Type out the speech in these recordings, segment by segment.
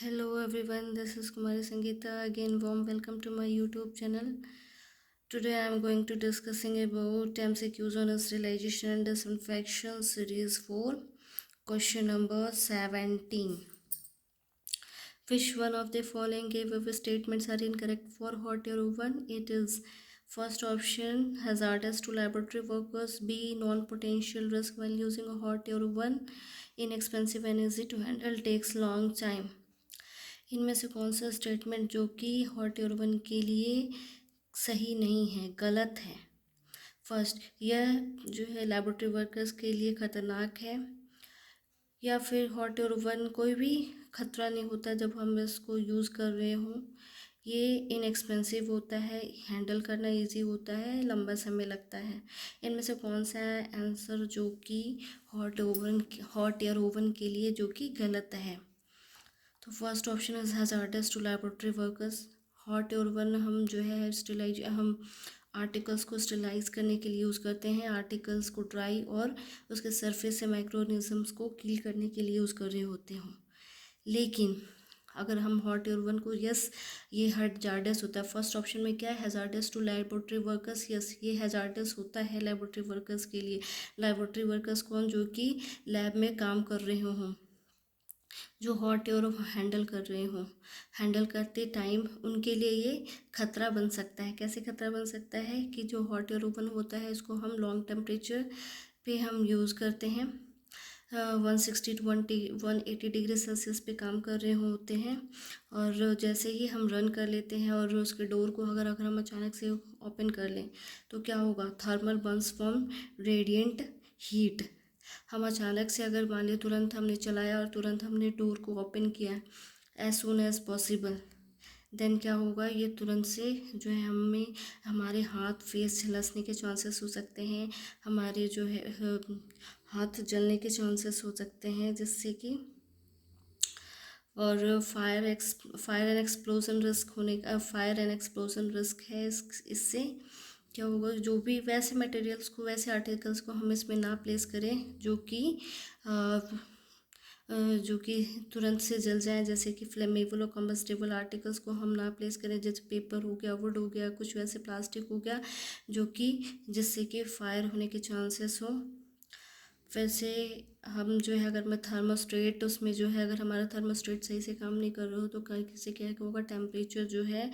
Hello everyone, this is Kumari Sangeeta. Again, warm welcome to my YouTube channel. Today I am going to discussing about MCQs on sterilization and disinfection series 4, question number 17. Which one of the following giveaway statements are incorrect for hot air oven? It is first option hazardous to laboratory workers, B non-potential risk while using a hot air oven, inexpensive and easy to handle, takes long time. इनमें से कौन सा statement जो कि hot air oven के लिए सही नहीं है, गलत है? फर्स्ट, यह जो है लैबोरेटरी वर्कर्स के लिए ख़तरनाक है, या फिर हॉट एयर ओवन कोई भी खतरा नहीं होता जब हम इसको यूज़ कर रहे हों, ये इनएक्सपेंसिव होता है, हैंडल करना इजी होता है, लंबा समय लगता है। इनमें से कौन सा आंसर जो कि हॉट एयर ओवन के लिए जो कि गलत है? तो first option is hazardous to laboratory workers. Hot air oven हम जो है हम आर्टिकल्स को स्टेलाइज करने के लिए यूज़ करते हैं, आर्टिकल्स को ड्राई और उसके सरफेस से माइक्रोऑर्गेनिजम्स को किल करने के लिए यूज़ कर रहे होते हों। लेकिन अगर हम हॉट एयर ओवन को, यस ये हैजार्डस होता है। फर्स्ट ऑप्शन में क्या है, hazardous to laboratory workers, yes ये हैजार्डस होता है लैबोरेटरी वर्कर्स के लिए। लैबोरेटरी वर्कर्स कौन, जो कि लैब में काम कर रहे हों, जो हॉट एयर हैंडल कर रहे हों, हैंडल करते टाइम उनके लिए ये खतरा बन सकता है। कैसे खतरा बन सकता है कि जो हॉट एयर ओवन होता है इसको हम लॉन्ग टेम्परेचर पे हम यूज़ करते हैं, 160 to 180 डिग्री सेल्सियस पे काम कर रहे होते हैं, और जैसे ही हम रन कर लेते हैं और उसके डोर को अगर हम अचानक से ओपन कर लें तो क्या होगा, thermal Burns from radiant heat. हम अचानक से अगर मान लिया तुरंत हमने चलाया और तुरंत हमने डोर को ओपन किया as soon as possible, then क्या होगा, ये तुरंत से जो है हमें हमारे हाथ फेस झलसने के चांसेस हो सकते हैं, हमारे जो है हाथ जलने के चांसेस हो सकते हैं, जिससे कि और फायर एंड एक्सप्लोजन रिस्क होने का, फायर एंड एक्सप्लोजन रिस्क है। इससे क्या होगा, जो भी वैसे मटेरियल्स को, वैसे आर्टिकल्स को हम इसमें ना प्लेस करें जो कि तुरंत से जल जाएं, जैसे कि फ्लेमेबल और कम्बस्टेबल आर्टिकल्स को हम ना प्लेस करें, जैसे पेपर हो गया, वुड हो गया, कुछ वैसे प्लास्टिक हो गया जो कि जिससे कि फायर होने के चांसेस हो। वैसे हम जो है अगर मैं थर्मोस्टेट उसमें जो है अगर हमारा थर्मोस्टेट सही से काम नहीं कर रहा हो तो कहीं से क्या होगा, टेम्परेचर जो है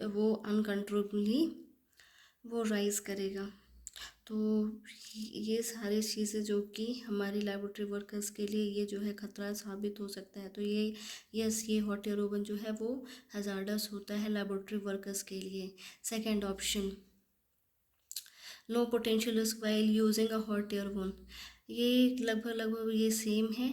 वो अनकंट्रोलेबली वो राइज़ करेगा। तो ये सारी चीज़ें जो कि हमारी लैबोरेटरी वर्कर्स के लिए ये जो है ख़तरा साबित हो सकता है। तो ये हॉट एयर ओवन जो है वो हज़ार्डस होता है लैबोरेटरी वर्कर्स के लिए। Second option, low potential risk while using a hot air oven, ये लगभग ये सेम है,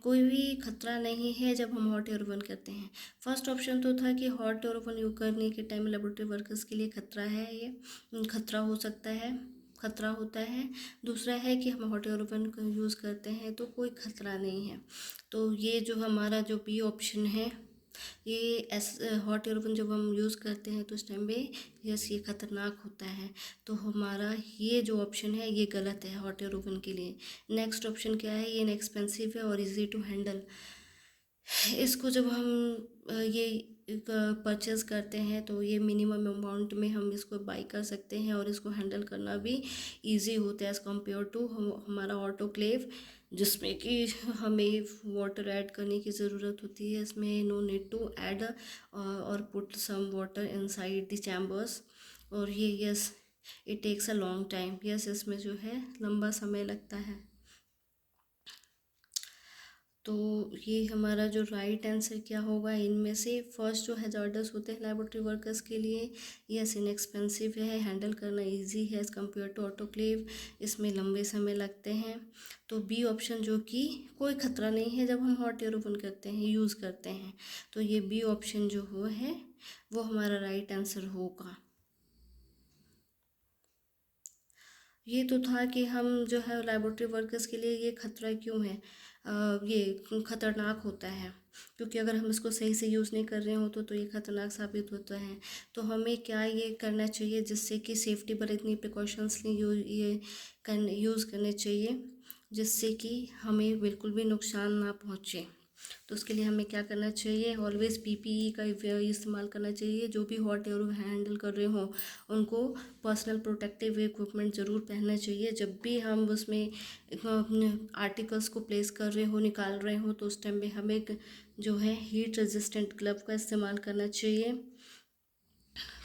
कोई भी खतरा नहीं है जब हम हॉट एयर ओवन करते हैं। फर्स्ट ऑप्शन तो था कि हॉट एयर ओवन यूज करने के टाइम लेबोरेटरी वर्कर्स के लिए खतरा है, ये खतरा हो सकता है, खतरा होता है। दूसरा है कि हम हॉट एयर ओवन को यूज़ करते हैं तो कोई खतरा नहीं है। तो ये जो हमारा जो बी ऑप्शन है, ये हॉट एयर ओवन जब हम यूज़ करते हैं तो उस टाइम पे यस ये ख़तरनाक होता है। तो हमारा ये जो ऑप्शन है ये गलत है हॉट एयर ओवन के लिए। नेक्स्ट ऑप्शन क्या है, ये इनएक्सपेंसिव है और इजी टू हैंडल। इसको जब हम ये परचेज़ करते हैं तो ये मिनिमम अमाउंट में हम इसको बाई कर सकते हैं और इसको हैंडल करना भी इजी होता है एज़ कम्पेयर टू हमारा ऑटोक्लेव, जिसमें कि हमें वाटर ऐड करने की ज़रूरत होती है। इसमें नो नीड टू ऐड और put some water inside the chambers, और ये yes it takes a long time, yes इसमें जो है लंबा समय लगता है। तो ये हमारा जो राइट आंसर क्या होगा, इनमें से फर्स्ट जो हैजार्डस होते हैं लैबोरेटरी वर्कर्स के लिए, यस इनएक्सपेंसिव है, हैंडल करना इजी है एज़ कम्पेयर टू ऑटोक्लेव, इसमें लंबे समय लगते हैं। तो बी ऑप्शन जो कि कोई ख़तरा नहीं है जब हम हॉट एयर ओवन करते हैं, यूज़ करते हैं, तो ये बी ऑप्शन जो है वो हमारा राइट आंसर होगा। ये तो था कि हम जो है लैबोरेटरी वर्कर्स के लिए ये खतरा क्यों है, ये खतरनाक होता है, क्योंकि अगर हम इसको सही से यूज़ नहीं कर रहे हो तो ये खतरनाक साबित होता है। तो हमें क्या ये करना चाहिए जिससे कि सेफ्टी बरतनी, प्रिकॉशंस यूज़ करने चाहिए जिससे कि हमें बिल्कुल भी नुकसान ना पहुँचे। तो उसके लिए हमें क्या करना चाहिए, ऑलवेज़ पीपीई का इस्तेमाल करना चाहिए। जो भी हॉट एयर हैंडल कर रहे हों उनको पर्सनल प्रोटेक्टिव इक्विपमेंट ज़रूर पहनना चाहिए। जब भी हम उसमें अपने आर्टिकल्स को प्लेस कर रहे हो, निकाल रहे हो, तो उस टाइम में हमें जो है हीट रेजिस्टेंट ग्लव का इस्तेमाल करना चाहिए।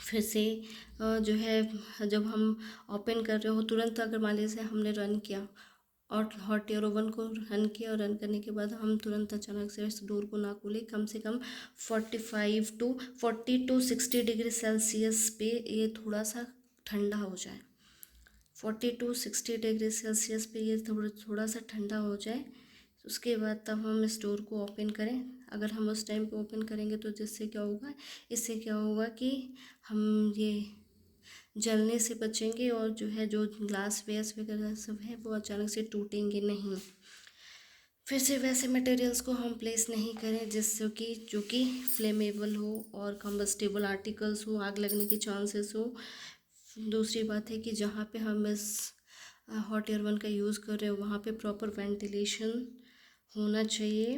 फिर से जो है जब हम ओपन कर रहे हो तुरंत, अगर मान लीजिए हमने रन किया और हॉट एयर ओवन को रन किया और रन करने के बाद हम तुरंत अचानक से इस डोर को ना खोलें। कम से कम 40 टू 60 डिग्री सेल्सियस पे ये थोड़ा सा ठंडा हो जाए। 40 टू 60 डिग्री सेल्सियस पे ये थोड़ा सा ठंडा हो जाए, उसके बाद तब हम इस डोर को ओपन करें। अगर हम उस टाइम पे ओपन करेंगे तो इससे क्या होगा कि हम ये जलने से बचेंगे और जो है जो ग्लास वेयर्स वगैरह सब है वो अचानक से टूटेंगे नहीं। फिर से वैसे मटेरियल्स को हम प्लेस नहीं करें जिससे कि जो कि फ्लेमेबल हो और कम्बस्टेबल आर्टिकल्स हो, आग लगने के चांसेस हो। दूसरी बात है कि जहाँ पे हम इस हॉट एयर वन का यूज़ कर रहे हो वहाँ पे प्रॉपर वेंटिलेशन होना चाहिए।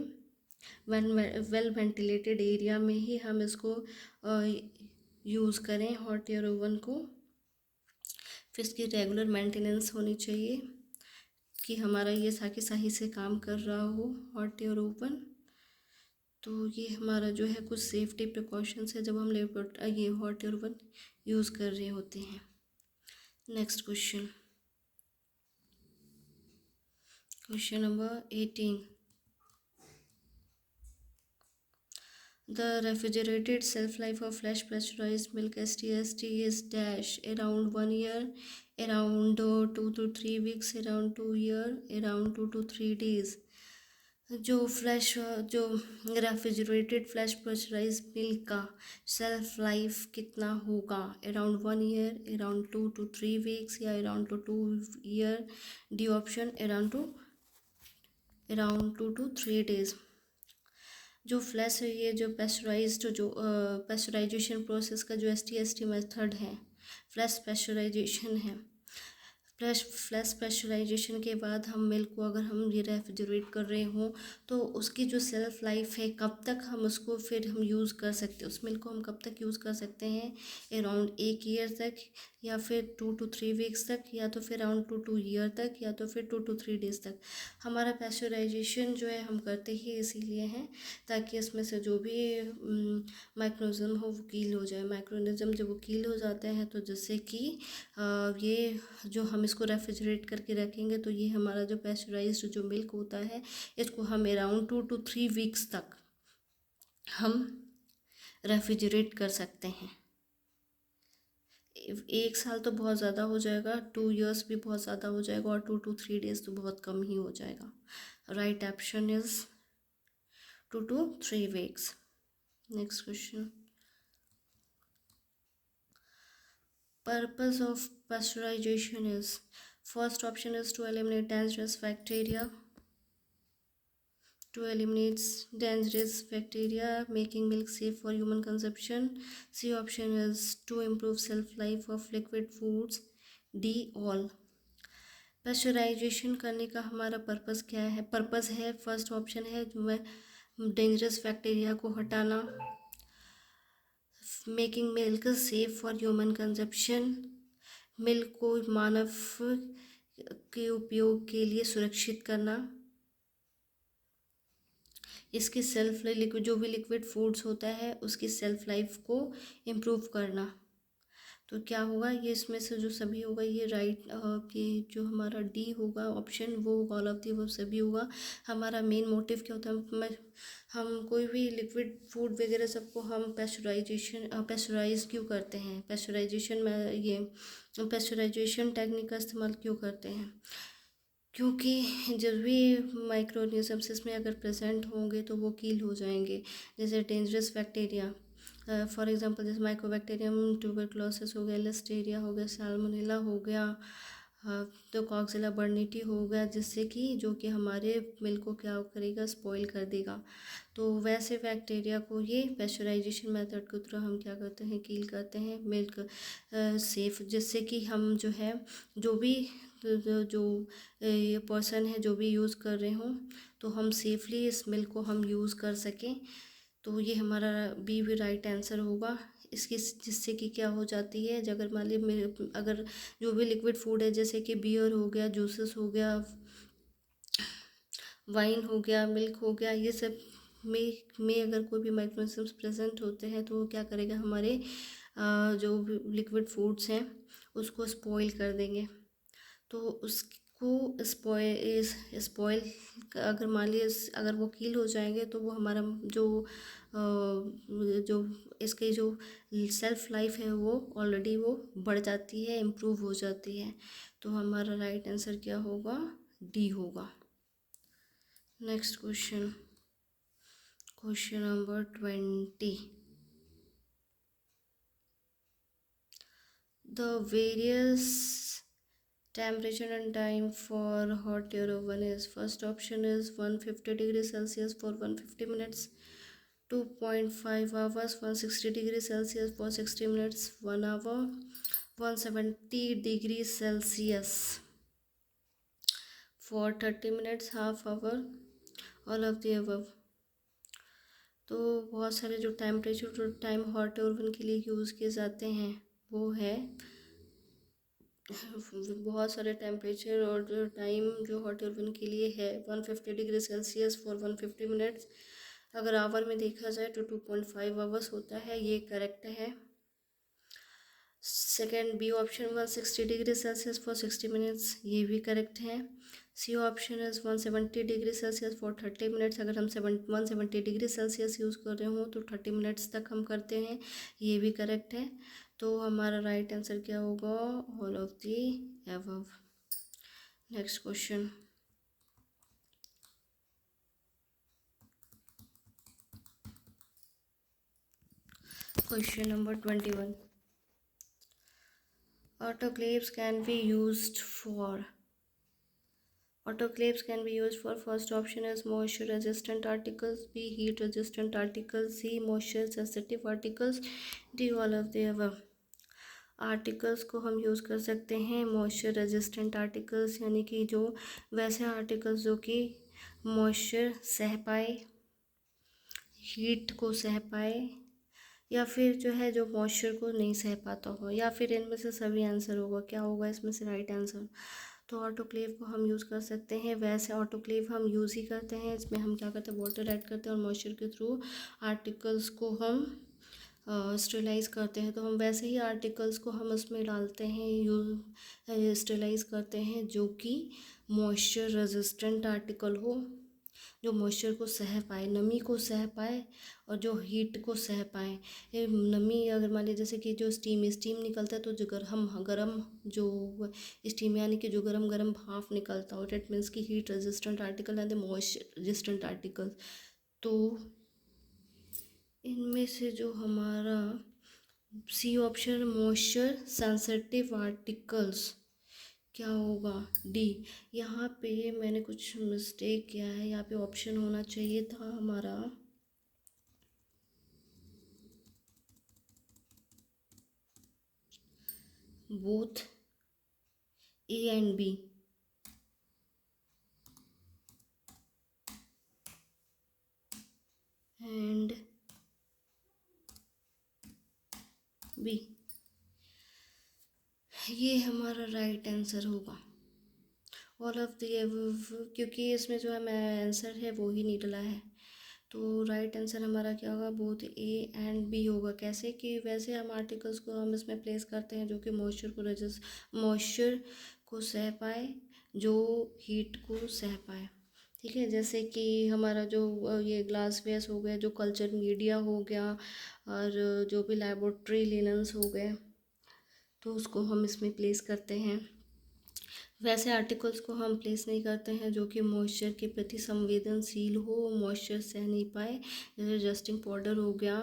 वेल वेंटिलेटेड एरिया में ही हम इसको यूज़ करें हॉट एयर ओवन को। फिर इसकी रेगुलर मेंटेनेंस होनी चाहिए कि हमारा ये सही से काम कर रहा हो हॉट एयर ओवन। तो ये हमारा जो है कुछ सेफ्टी प्रिकॉशंस है जब हम ये हॉट एयर ओवन यूज़ कर रहे होते हैं। Next question number 18। The refrigerated shelf life of fresh pressurized milk STST is dash around 1 year, around 2 to 3 weeks, around 2 year, around 2 to 3 days। जो रेफ्रिजरेटेड फ्रेश प्रेशराइज्ड मिल्क का self life कितना होगा, around 1 year, around 2 to 3 weeks या around 2 year. D option around 2 to 3 days। जो flash ये जो पेस्चराइज्ड जो pasteurisation process का जो STST मेथड है, फ्लैश पेस्चराइजेशन है। फ्लैश पेस्चराइजेशन के बाद हम मिल्क को अगर हम ये रेफ्रिजरेट कर रहे हों तो उसकी जो सेल्फ लाइफ है, कब तक हम उसको फिर हम यूज़ कर सकते हैं, उस मिल्क को हम कब तक यूज़ कर सकते हैं, अराउंड 1 ईयर तक, या फिर 2 to 3 weeks तक, या तो फिर अराउंड 2 ईयर तक, या तो फिर 2 to 3 days तक। हमारा पेस्चराइजेशन जो है हम करते ही इसीलिए हैं ताकि इसमें से जो भी माइक्रोनिज़म हो वो कील हो जाए। माइक्रोनिज़म जब वो कील हो जाते हैं तो जिससे कि ये जो हम इसको रेफ्रिजरेट करके रखेंगे तो ये हमारा जो पेस्चराइज्ड जो मिल्क होता है इसको हम अराउंड 2 to 3 weeks तक हम रेफ्रिजरेट कर सकते हैं। 1 साल तो बहुत ज़्यादा हो जाएगा, 2 years भी बहुत ज़्यादा हो जाएगा, और 2 to 3 days तो बहुत कम ही हो जाएगा। Right option is 2 to 3 weeks। Next question. Purpose of pasteurization is, first option is to eliminate dangerous bacteria, making milk safe for human consumption. C option is to improve shelf life of liquid foods. D all। Pasteurisation करने का हमारा purpose क्या है, purpose है first option है dangerous bacteria को हटाना, making milk safe for human consumption, milk को मानव के उपयोग के लिए सुरक्षित करना, इसकी जो भी लिक्विड फूड्स होता है उसकी सेल्फ लाइफ को इम्प्रूव करना। तो क्या होगा, ये इसमें से जो सभी होगा ये राइट कि जो हमारा डी होगा ऑप्शन वो ऑल ऑफ दी वो सभी होगा। हमारा मेन मोटिव क्या होता है, हम कोई भी लिक्विड फूड वगैरह सबको हम पेस्चराइज क्यों करते हैं, पेस्चराइजेशन टेक्निक का इस्तेमाल क्यों करते हैं, क्योंकि जब भी माइक्रोऑर्गेनिजम्स इसमें अगर प्रेजेंट होंगे तो वो कील हो जाएंगे। जैसे डेंजरस बैक्टीरिया, फॉर एग्जांपल जैसे माइकोबैक्टीरियम ट्यूबरक्लोसिस हो गया, लिस्टेरिया हो गया, साल्मोनेला हो गया, तो कॉक्सिला बर्निटी होगा, जिससे कि जो कि हमारे मिल्क को क्या करेगा, स्पॉइल कर देगा। तो वैसे बैक्टीरिया को ये पेस्चराइजेशन मेथड के थ्रू हम क्या करते हैं, किल करते हैं मिल्क सेफ, जिससे कि हम जो है जो भी जो ये पर्सन है जो भी यूज़ कर रहे हों, तो हम सेफली इस मिल्क को हम यूज़ कर सकें। तो ये हमारा बी भी राइट आंसर होगा इसकी, जिससे कि क्या हो जाती है, अगर मान ली अगर जो भी लिक्विड फूड है, जैसे कि बियर हो गया, जूसेस हो गया, वाइन हो गया, मिल्क हो गया, ये सब में अगर कोई भी माइक्रोऑर्गेनिज्म्स प्रेजेंट होते हैं तो वो क्या करेगा, हमारे जो भी लिक्विड फूड्स हैं उसको स्पॉइल कर देंगे। तो उसको स्पॉइल अगर मान लीजिए अगर वो कील हो जाएंगे तो वो हमारा जो इसकी जो सेल्फ लाइफ है वो ऑलरेडी वो बढ़ जाती है, इम्प्रूव हो जाती है। तो हमारा राइट आंसर क्या होगा, डी होगा। Next question, question number 20। The various temperature and time for hot air oven is, first option is 150 degrees Celsius for 150 minutes, 2.5 hours, 160 degrees Celsius for 60 minutes, 1 hour, 170 degrees Celsius for 30 minutes, half hour, all of the above। तो बहुत सारे जो temperature time hot air oven के लिए use किए जाते हैं वो है, बहुत सारे टेम्परेचर और जो टाइम जो हॉट एयर ओवन के लिए है 150 डिग्री सेल्सियस फॉर 150 मिनट्स। अगर आवर में देखा जाए तो 2.5 आवर्स होता है, ये करेक्ट है। Second B option 160 degree Celsius for 60 minutes, ये भी करेक्ट है। C option is 170 degree Celsius for 30 minutes, अगर हम 170 डिग्री सेल्सियस यूज़ कर रहे हो तो 30 मिनट्स तक हम करते हैं, ये भी करेक्ट है। तो हमारा राइट आंसर क्या होगा, all of the above. Next question, question number 21। Autoclaves can be used for. Autoclaves can be used for, first option is moisture resistant articles, B heat resistant articles, C moisture sensitive articles, D all of the above। Articles को हम use कर सकते हैं moisture resistant articles, यानी कि जो वैसे articles जो कि मॉइस्चर सह पाए, हीट को सह पाए, या फिर जो है जो मॉइस्चर को नहीं सह पाता हो, या फिर इनमें से सभी आंसर होगा। क्या होगा इसमें से राइट आंसर, तो ऑटोक्लेव को हम यूज़ कर सकते हैं। वैसे ऑटोक्लेव हम यूज़ ही करते हैं, इसमें हम क्या करते हैं, वाटर ऐड करते हैं और मॉइस्चर के थ्रू आर्टिकल्स को हम स्टेलाइज़ करते हैं। तो हम वैसे ही आर्टिकल्स को हम उसमें डालते हैं, स्टेलाइज़ करते हैं, जो कि मॉइस्चर रेजिस्टेंट आर्टिकल हो, जो मॉइस्चर को सह पाए, नमी को सह पाए और जो हीट को सह पाए। नमी अगर मान लीजिए जैसे कि जो स्टीम निकलता है, तो जो गर्म जो स्टीम यानी कि जो गर्म भाप निकलता हो, डेट मीन्स की heat resistant article and moisture resistant article. तो इनमें से जो हमारा C option moisture sensitive articles क्या होगा, डी। यहाँ पे मैंने कुछ मिस्टेक किया है, यहाँ पे ऑप्शन होना चाहिए था हमारा both A and B. And B, ये हमारा राइट आंसर होगा ऑल ऑफ द अबव, क्योंकि इसमें जो है मैं आंसर है वो ही नहीं डला है। तो राइट आंसर हमारा क्या होगा, बोथ ए एंड बी होगा। कैसे कि वैसे हम आर्टिकल्स को हम इसमें प्लेस करते हैं जो कि मॉइस्चर को सह पाए, जो हीट को सह पाए। ठीक है, जैसे कि हमारा जो ये ग्लास वेयर्स हो गया, जो कल्चर मीडिया हो गया, और जो भी लेबोरेटरी लिनन्स हो गए, तो उसको हम इसमें प्लेस करते हैं। वैसे आर्टिकल्स को हम प्लेस नहीं करते हैं जो कि मॉइस्चर के प्रति संवेदनशील हो, मॉइस्चर सह नहीं पाए, जैसे जस्टिंग पाउडर हो गया,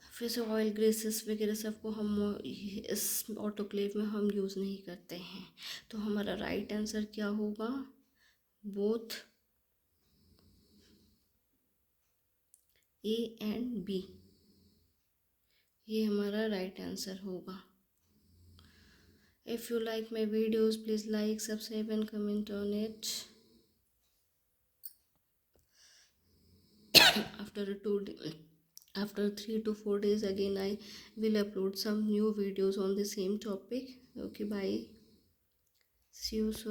फिर से ऑयल ग्रेसेस वगैरह सबको हम इस ऑटोक्लेव में हम यूज़ नहीं करते हैं। तो हमारा राइट आंसर क्या होगा? बोथ ए एंड बी, ये हमारा राइट आंसर होगा। If you like my videos please like, subscribe and comment on it. After 3 to 4 days again I will upload some new videos on the same topic. Okay, bye, see you soon.